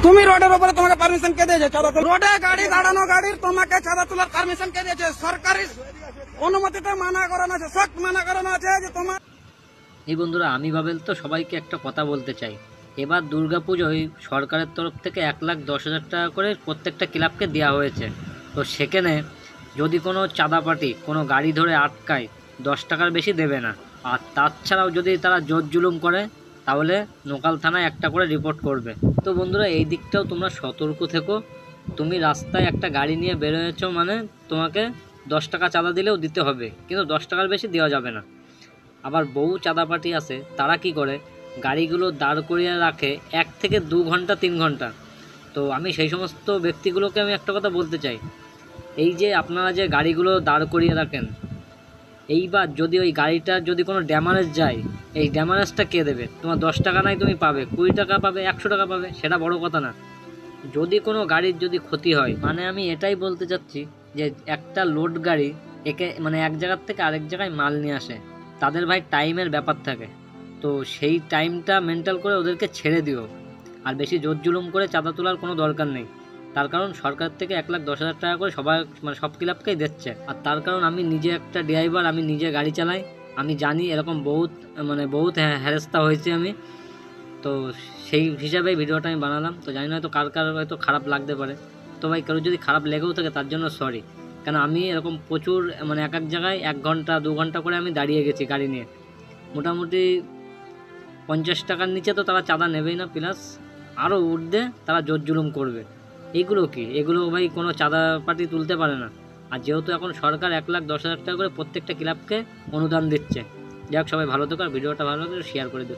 তুমি রোডের উপরে তোমাকে পারমিশন কে দিয়েছে চাঁদা তোলা? রোডে গাড়ি দাঁড়ানো গাড়ির তোমাকে চাঁদা তোলার পারমিশন কে দিয়েছে? সরকারি অনুমতিতে মানা করানো আছে, সখ্ত মানা করানো আছে যে তোমার। এই বন্ধুরা, আমি ভাবেল তো সবাইকে একটা কথা বলতে চাই। এবার দুর্গাপুজোয় সরকারের তরফ থেকে 1,10,000 টাকা করে প্রত্যেকটা ক্লাবকে দেওয়া হয়েছে। তো সেখানে যদি কোনো চাঁদা পার্টি কোনো গাড়ি ধরে আটকায়, 10 টাকার বেশি দেবে না। আর তাছাড়াও যদি তারা জোর জুলুম করে তাহলে লোকাল থানায় একটা করে রিপোর্ট করবে। তো বন্ধুরা, এই দিকটাও তোমরা সতর্ক থেকো। তুমি রাস্তায় একটা গাড়ি নিয়ে বেরোয়েছো মানে তোমাকে 10 টাকা চাঁদা দিলেও দিতে হবে, কিন্তু 10 টাকার বেশি দেওয়া যাবে না। আবার বহু চাঁদা পার্টি আছে, তারা কি করে গাড়িগুলো দাঁড় করিয়ে রাখে 1 থেকে 2 ঘন্টা 3 ঘন্টা। তো আমি সেই সমস্ত ব্যক্তিগুলোকে আমি একটা কথা বলতে চাই, এই যে আপনারা যে গাড়িগুলো দাঁড় করিয়ে রাখেন, এইবার যদি ওই গাড়িটার যদি কোনো ড্যামারেজ যায়, এই ড্যামারেজটা কে দেবে? তোমার 10 টাকা নাই তুমি পাবে, 20 টাকা পাবে, 100 টাকা পাবে, সেটা বড় কথা না। যদি কোনো গাড়ির যদি ক্ষতি হয়, মানে আমি এটাই বলতে চাচ্ছি যে একটা লোড গাড়ি একে মানে এক জায়গার থেকে আরেক জায়গায় মাল নিয়ে আসে, তাদের ভাই টাইমের ব্যাপার থাকে। তো সেই টাইমটা মেনটেন করে ওদেরকে ছেড়ে দিও। আর বেশি জোর জুলুম করে চাঁদা তোলার কোনো দরকার নেই। তার কারণ সরকার থেকে 1,10,000 টাকা করে সবাই মানে সব ক্লাবকেই দিচ্ছে। আর তার কারণ আমি নিজে একটা ড্রাইভার, আমি নিজে গাড়ি চালাই, আমি জানি এরকম বহুত হেরেস্তা হয়েছে আমি। তো সেই হিসাবে ভিডিওটা আমি বানালাম। তো জানি না হয়তো কার হয়তো খারাপ লাগতে পারে। তো ভাই কারো যদি খারাপ লেগেও থাকে তার জন্য সরি। কেন আমি এরকম প্রচুর মানে এক জায়গায় 1 ঘন্টা 2 ঘন্টা করে আমি দাঁড়িয়ে গেছি গাড়ি নিয়ে। মোটামুটি 50 টাকার নিচে তো তারা চাঁদা নেবেই না, প্লাস আরও ঊর্ধ্বে তারা জোর জুলুম করবে। এইগুলো কি? এগুলো ভাই কোনো চাঁদা পার্টি তুলতে পারে না। আর যেহেতু এখন সরকার 1,10,000 টাকা করে প্রত্যেকটা ক্লাবকে অনুদান দিচ্ছে। যাই হোক, সবাই ভালো থেকো, আর ভিডিওটা ভালো লাগলে শেয়ার করে দিও।